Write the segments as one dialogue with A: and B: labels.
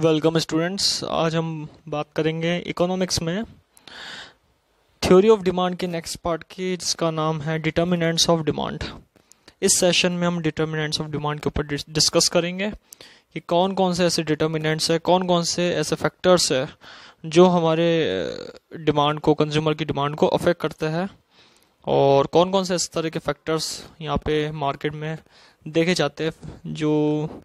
A: Welcome students. आज हम बात करेंगे इकोनॉमिक्स में थ्योरी ऑफ डिमांड के नेक्स्ट पार्ट की, जिसका नाम है डिटर्मिनेंट्स ऑफ डिमांड। इस सेशन में हम डिटर्मिनेंट्स ऑफ डिमांड के ऊपर डिस्कस करेंगे कि कौन कौन से ऐसे डिटर्मिनेंट्स है, कौन कौन से ऐसे फैक्टर्स है जो हमारे डिमांड को, कंज्यूमर की डिमांड को अफेक्ट करते हैं, और कौन कौन से इस तरह के फैक्टर्स यहाँ पे मार्केट में देखे जाते हैं। जो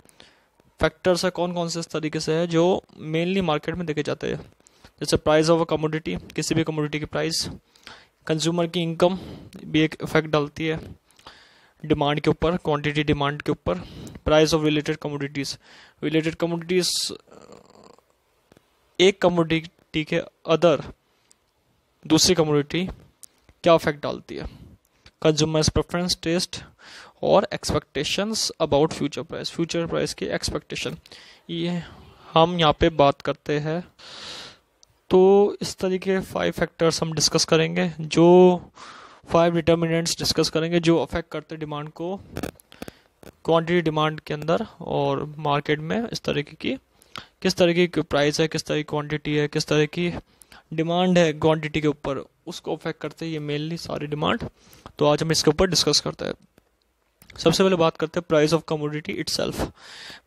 A: फैक्टर्स है कौन कौन से इस तरीके से है जो मेनली मार्केट में देखे जाते हैं, जैसे प्राइस ऑफ अ कमोडिटी, किसी भी कमोडिटी की प्राइस, कंज्यूमर की इनकम भी एक इफेक्ट डालती है डिमांड के ऊपर, क्वांटिटी डिमांड के ऊपर। Price of related commodities, related commodities एक कमोडिटी के अदर दूसरी कमोडिटी क्या इफेक्ट डालती है, कंज्यूमर्स प्रेफरेंस, टेस्ट और expectations about future price, future price की एक्सपेक्टेशन, ये हम यहाँ पे बात करते हैं। तो इस तरीके 5 फैक्टर्स हम डिस्कस करेंगे, जो 5 डिटर्मिनेंट्स डिस्कस करेंगे जो अफेक्ट करते हैं डिमांड को क्वांटिटी डिमांड के अंदर और मार्केट में। इस तरीके की किस तरह की प्राइस है, किस तरह की क्वांटिटी है, किस तरह की डिमांड है क्वांटिटी के ऊपर, उसको अफेक्ट करते हैं ये मेनली सारी डिमांड। तो आज हम इसके ऊपर डिस्कस करते हैं। सबसे पहले बात करते हैं price of commodity itself.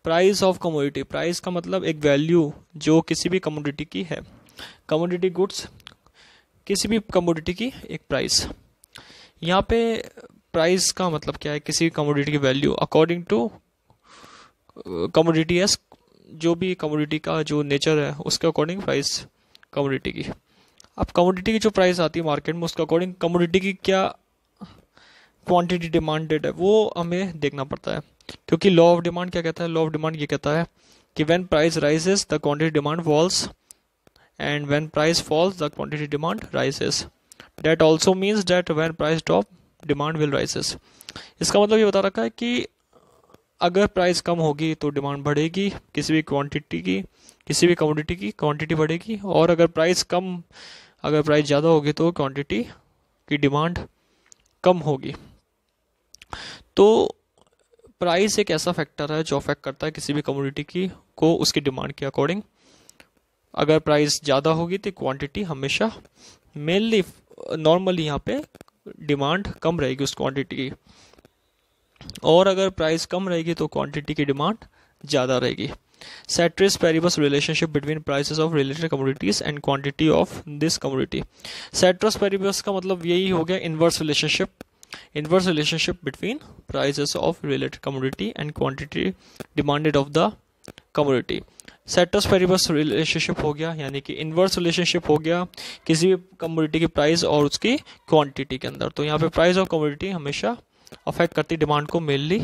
A: Price of commodity, price का मतलब एक वैल्यू जो किसी भी कमोडिटी की है। कमोडिटी गुड्स, किसी भी कमोडिटी की एक प्राइस। यहाँ पे प्राइस का मतलब क्या है, किसी कमोडिटी की value according to commodities, जो भी कमोडिटी का जो नेचर है उसके अकॉर्डिंग प्राइस कमोडिटी की। अब कमोडिटी की जो प्राइस आती है मार्केट में, उसके अकॉर्डिंग कमोडिटी की क्या क्वांटिटी डिमांडेड है वो हमें देखना पड़ता है, क्योंकि लॉ ऑफ डिमांड क्या कहता है, लॉ ऑफ डिमांड ये कहता है कि when price rises the quantity demand falls, and when price falls the quantity demand rises. That also means that when price drop demand will rises. इसका मतलब ये बता रखा है कि अगर प्राइस कम होगी तो डिमांड बढ़ेगी, किसी भी क्वांटिटी की, किसी भी कमोडिटी की क्वांटिटी बढ़ेगी, और अगर प्राइस ज़्यादा होगी तो क्वांटिटी की डिमांड कम होगी। तो प्राइस एक ऐसा फैक्टर है जो अफेक्ट करता है किसी भी कमोडिटी की को उसकी डिमांड के अकॉर्डिंग। अगर प्राइस ज़्यादा होगी तो क्वांटिटी हमेशा मेनली नॉर्मली यहाँ पे डिमांड कम रहेगी उस क्वांटिटी की, और अगर प्राइस कम रहेगी तो क्वांटिटी की डिमांड ज़्यादा रहेगी। Ceteris paribus relationship between prices of related commodities and quantity of this commodity. Ceteris paribus का मतलब यही हो गया inverse relationship between prices of related commodity and quantity demanded of the commodity. Ceteris paribus relationship हो गया, यानी कि inverse relationship हो गया किसी भी commodity की प्राइस और उसकी क्वांटिटी के अंदर। तो यहाँ पे प्राइस ऑफ कमोडिटी हमेशा अफेक्ट करती डिमांड को, मेनली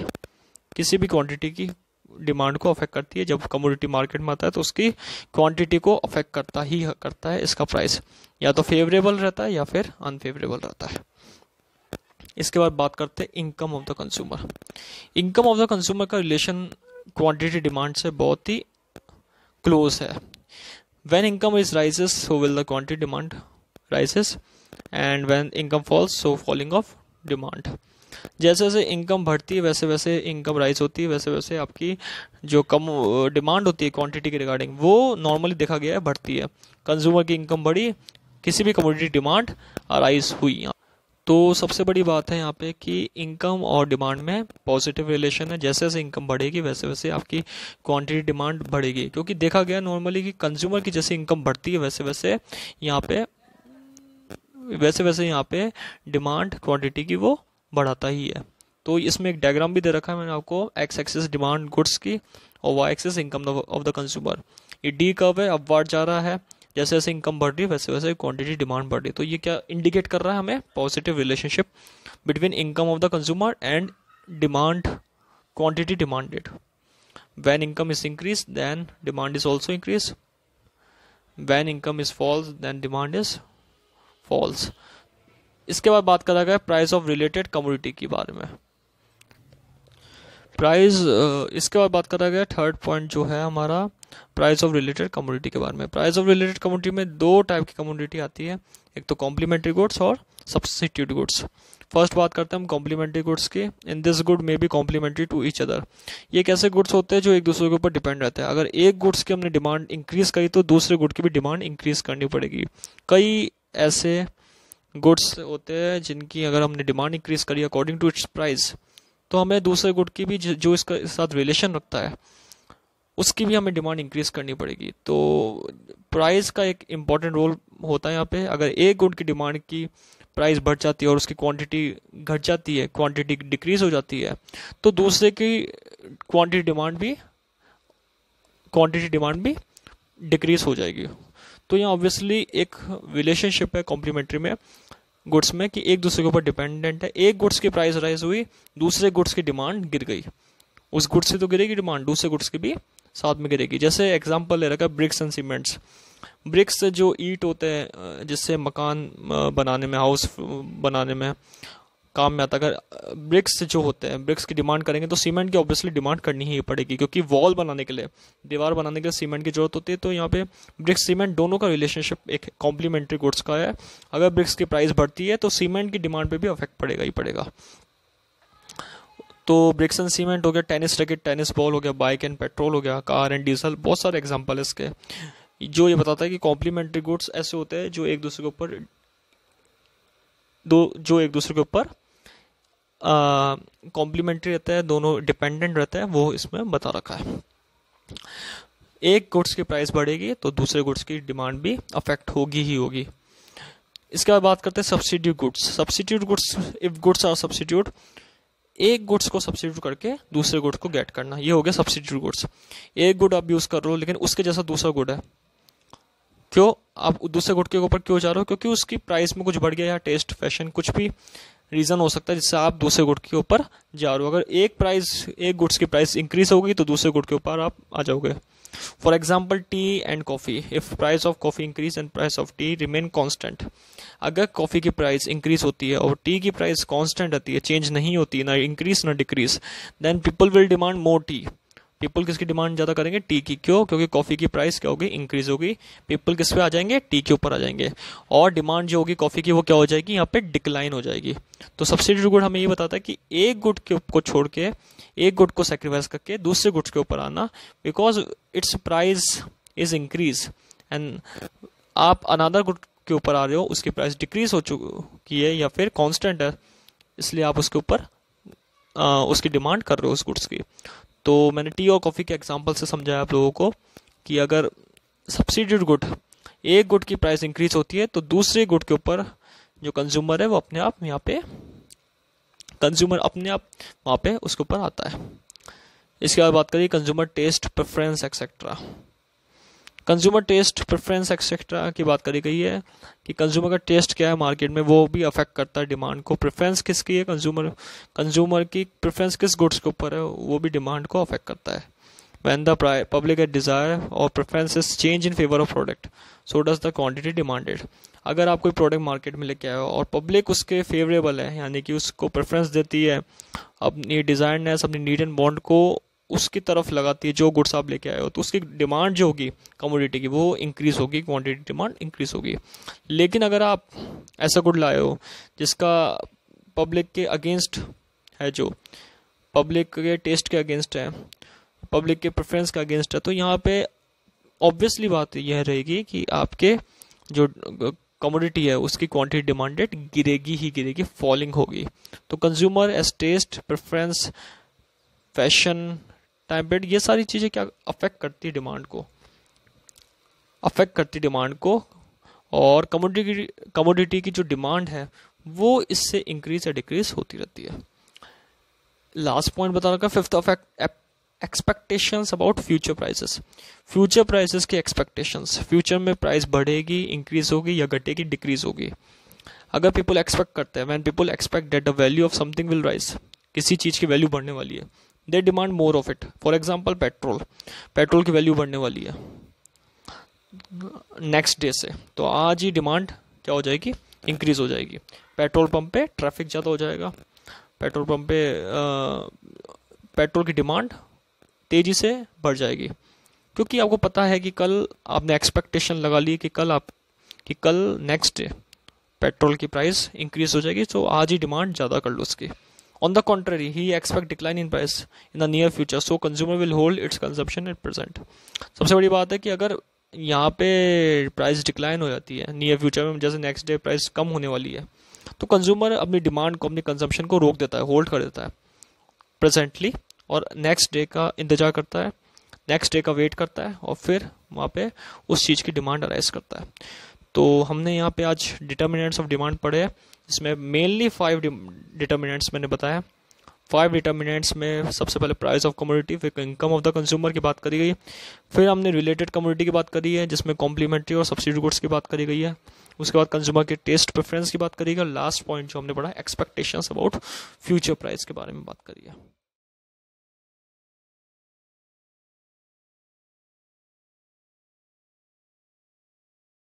A: किसी भी क्वांटिटी की डिमांड को अफेक्ट करती है। जब कमोडिटी मार्केट में आता है तो उसकी क्वांटिटी को अफेक्ट करता है इसका प्राइस, या तो फेवरेबल रहता है या फिर अनफेवरेबल रहता है। इसके बाद बात करते हैं income of the consumer. Income of the consumer का रिलेशन क्वांटिटी डिमांड से बहुत ही क्लोज है। When income is rises so will the quantity demand rises, and when income falls so falling of demand. जैसे जैसे इनकम बढ़ती है वैसे वैसे इनकम राइज होती है, वैसे वैसे आपकी जो कम डिमांड होती है क्वांटिटी के रिगार्डिंग वो नॉर्मली देखा गया है बढ़ती है। कंज्यूमर की इनकम बढ़ी, किसी भी कमोडिटी डिमांड राइज हुई। तो सबसे बड़ी बात है यहाँ पे कि इनकम और डिमांड में पॉजिटिव रिलेशन है। जैसे जैसे इनकम बढ़ेगी वैसे वैसे आपकी क्वांटिटी डिमांड बढ़ेगी, क्योंकि देखा गया नॉर्मली कि कंज्यूमर की जैसे इनकम बढ़ती है वैसे वैसे यहाँ पे डिमांड क्वांटिटी की वो बढ़ाता ही है। तो इसमें एक डायग्राम भी दे रखा है मैंने आपको, एक्स एक्सिस डिमांड गुड्स की और Y axis income of the consumer. ये डी कर्व है, अपवर्ड जा रहा है, जैसे जैसे इनकम बढ़ रही है वैसे वैसे क्वांटिटी डिमांड बढ़ रही है। तो ये क्या इंडिकेट कर रहा है हमें, positive relationship between income of the consumer and demand, quantity demanded. When income is increase then demand is also increase, when income is falls then demand is falls. इसके बाद बात करा गया प्राइस ऑफ रिलेटेड कमोडिटी के बारे में। इसके बाद बात करा गया थर्ड पॉइंट जो है हमारा प्राइस ऑफ रिलेटेड कमोडिटी के बारे में। प्राइस ऑफ रिलेटेड कमोडिटी में 2 टाइप की कमोडिटी आती है, एक तो कॉम्प्लीमेंट्री गुड्स और सब्स्टिट्यूट गुड्स। फर्स्ट बात करते हैं हम कॉम्प्लीमेंट्री गुड्स की। In this good may be complementary to each other. ये कैसे गुड्स होते हैं जो एक दूसरे के ऊपर डिपेंड रहते हैं। अगर एक गुड्स की हमने डिमांड इंक्रीज करी तो दूसरे गुड की भी डिमांड इंक्रीज करनी पड़ेगी। कई ऐसे गुड्स होते हैं जिनकी अगर हमने डिमांड इंक्रीज करी अकॉर्डिंग टू इट्स प्राइस, तो हमें दूसरे गुड की भी जो इसका साथ रिलेशन रखता है उसकी भी हमें डिमांड इंक्रीज करनी पड़ेगी। तो प्राइस का एक इम्पॉर्टेंट रोल होता है यहाँ पे। अगर एक गुड की डिमांड की प्राइस बढ़ जाती है और उसकी क्वांटिटी घट जाती है, क्वांटिटी डिक्रीज हो जाती है, तो दूसरे की क्वांटिटी डिमांड भी डिक्रीज हो जाएगी। तो यहाँ ऑब्वियसली एक रिलेशनशिप है कॉम्प्लीमेंट्री में गुड्स में कि एक दूसरे के ऊपर डिपेंडेंट है। एक गुड्स की प्राइस राइज हुई, दूसरे गुड्स की डिमांड गिर गई, उस गुड्स से तो गिरेगी डिमांड, दूसरे गुड्स की भी साथ में गिरेगी। जैसे एग्जांपल ले रखा है ब्रिक्स एंड सीमेंट्स। ब्रिक्स से जो ईंट होते हैं जिससे मकान बनाने में, हाउस बनाने में काम में आता है, अगर ब्रिक्स जो होते हैं ब्रिक्स की डिमांड करेंगे तो सीमेंट की ऑब्वियसली डिमांड करनी ही पड़ेगी, क्योंकि वॉल बनाने के लिए, दीवार बनाने के लिए सीमेंट की जरूरत होती है। तो यहाँ पे ब्रिक्स सीमेंट दोनों का रिलेशनशिप एक कॉम्प्लीमेंट्री गुड्स का है। अगर ब्रिक्स की प्राइस बढ़ती है तो सीमेंट की डिमांड पे भी अफेक्ट पड़ेगा ही पड़ेगा। तो ब्रिक्स एंड सीमेंट हो गया, टेनिस रैकेट, टेनिस बॉल हो गया, बाइक एंड पेट्रोल हो गया, कार एंड डीजल, बहुत सारे एग्जांपल है इसके, जो ये बताता है कि कॉम्प्लीमेंट्री गुड्स ऐसे होते हैं जो एक दूसरे के ऊपर कॉम्प्लीमेंट्री रहता है, दोनों डिपेंडेंट रहता है, वो इसमें बता रखा है। एक गुड्स की प्राइस बढ़ेगी तो दूसरे गुड्स की डिमांड भी अफेक्ट होगी ही होगी। इसके बाद बात करते हैं substitute goods. Substitute goods, if goods are substitute, एक गुड्स को सब्स्टिट्यूट करके दूसरे गुड्स को गेट करना, ये हो गया सब्स्टिट्यूट गुड्स। एक गुड आप यूज कर रहे हो लेकिन उसके जैसा दूसरा गुड है, क्यों आप दूसरे गुड के ऊपर क्यों जा रहे हो? क्योंकि उसकी प्राइस में कुछ बढ़ गया, या टेस्ट, फैशन, कुछ भी रीजन हो सकता है जिससे आप दूसरे गुड के ऊपर जा रहे हो। अगर एक गुड्स की प्राइस इंक्रीज होगी तो दूसरे गुड के ऊपर आप आ जाओगे। For example T and coffee, if price of coffee increase and price of T remain constant. अगर कॉफी की प्राइस इंक्रीज होती है और टी की प्राइस कांस्टेंट रहती है, चेंज नहीं होती, ना इंक्रीज ना decrease, then people will demand more tea. People किसकी डिमांड ज्यादा करेंगे? टी की। क्यों? क्योंकि कॉफी की प्राइस क्या होगी? इंक्रीज होगी। पीपल किस पे आ जाएंगे? टी के ऊपर आ जाएंगे, और डिमांड जो होगी कॉफी की वो क्या हो जाएगी? यहाँ पे डिक्लाइन हो जाएगी। तो सब्स्टिट्यूट गुड हमें ये बताता है कि एक गुड को छोड़ के, एक गुड को सेक्रीफाइस करके दूसरे गुड्स के ऊपर आना, because it's price is increase and आप अनदर गुड के ऊपर आ रहे हो, उसकी प्राइस डिक्रीज हो चुकी है या फिर कांस्टेंट है, इसलिए आप उसके ऊपर उसकी डिमांड कर रहे हो उस गुड्स की। तो मैंने टी और कॉफी के एग्जांपल से समझाया आप लोगों को कि अगर सब्स्टिट्यूट गुड, एक गुड की प्राइस इंक्रीज होती है तो दूसरे गुड के ऊपर जो कंज्यूमर है वो अपने आप यहाँ पे, कंज्यूमर अपने आप वहाँ पे उसके ऊपर आता है। इसके बाद बात करिए consumer taste, preference etcetera. Consumer taste, preference etcetera की बात करी गई है कि कंज्यूमर का टेस्ट क्या है मार्केट में, वो भी अफेक्ट करता है डिमांड को। प्रेफरेंस किसकी है? कंज्यूमर की प्रेफरेंस किस गुड्स के ऊपर है, वो भी डिमांड को अफेक्ट करता है। When the public desire or preferences change in favor of product, so does the quantity demanded. अगर आप कोई प्रोडक्ट मार्केट में लेके आए हो और पब्लिक उसके फेवरेबल है, यानी कि उसको प्रेफरेंस देती है, अपनी डिजायरनेस, अपनी नीड एंड बॉन्ड को उसकी तरफ लगाती है जो गुड्स आप लेके आए हो, तो उसकी डिमांड जो होगी कमोडिटी की वो इंक्रीज होगी, क्वांटिटी डिमांड इंक्रीज होगी। लेकिन अगर आप ऐसा गुड लाए हो जिसका पब्लिक के अगेंस्ट है, जो पब्लिक के टेस्ट के अगेंस्ट है, पब्लिक के प्रेफरेंस का अगेंस्ट है, तो यहाँ पे ऑब्वियसली बात यह रहेगी कि आपके जो कमोडिटी है उसकी क्वांटिटी डिमांडेड गिरेगी ही गिरेगी, फॉलिंग होगी। तो consumer as taste, preference, fashion, time period, ये सारी चीजें क्या अफेक्ट करती है डिमांड को, और कमोडिटी की जो डिमांड है वो इससे इंक्रीज या डिक्रीज होती रहती है। लास्ट पॉइंट बता रखा, fifth expectations about future prices. Future prices की एक्सपेक्टेशंस, फ्यूचर में प्राइस बढ़ेगी, इंक्रीज होगी या घटेगी, डिक्रीज होगी। अगर पीपल एक्सपेक्ट करते हैं, when people expect that the value of something will rise, किसी चीज की वैल्यू बढ़ने वाली है, they demand more of it. For example petrol की वैल्यू बढ़ने वाली है नेक्स्ट डे से, तो आज ही डिमांड क्या हो जाएगी? इंक्रीज हो जाएगी। पेट्रोल पंप पे ट्रैफिक ज़्यादा हो जाएगा, पेट्रोल पंप पे पेट्रोल की डिमांड तेजी से बढ़ जाएगी, क्योंकि आपको पता है कि कल आपने एक्सपेक्टेशन लगा ली कि कल नेक्स्ट डे पेट्रोल की प्राइस इंक्रीज हो जाएगी, तो आज ही डिमांड ज़्यादा कर लो उसकी। On the contrary he expect decline in price in the near future, so consumer will hold it's consumption at present. सबसे बड़ी बात है कि अगर यहाँ पे प्राइस डिक्लाइन हो जाती है नियर फ्यूचर में, जैसे नेक्स्ट डे प्राइस कम होने वाली है, तो कंज्यूमर अपनी डिमांड को, अपनी कंजम्पशन को रोक देता है, होल्ड कर देता है प्रेजेंटली, और नेक्स्ट डे का इंतजार करता है, नेक्स्ट डे का वेट करता है, और फिर वहाँ पे उस चीज़ की डिमांड अराइज करता है। तो हमने यहाँ पे आज डिटर्मिनेंट्स ऑफ डिमांड पढ़े हैं, इसमें मेनली 5 डिटर्मिनेंट्स मैंने बताया। 5 डिटर्मिनेंट्स में सबसे पहले प्राइस ऑफ कमोडिटी, फिर इनकम ऑफ द कंज्यूमर की बात करी गई, फिर हमने रिलेटेड कमोडिटी की बात करी है जिसमें कॉम्प्लीमेंट्री और सब्सिडी गुड्स की बात करी गई है, उसके बाद कंज्यूमर के टेस्ट प्रेफरेंस की बात करी गई, और लास्ट पॉइंट जो हमने पढ़ा एक्सपेक्टेशंस अबाउट फ्यूचर प्राइस के बारे में बात करी है।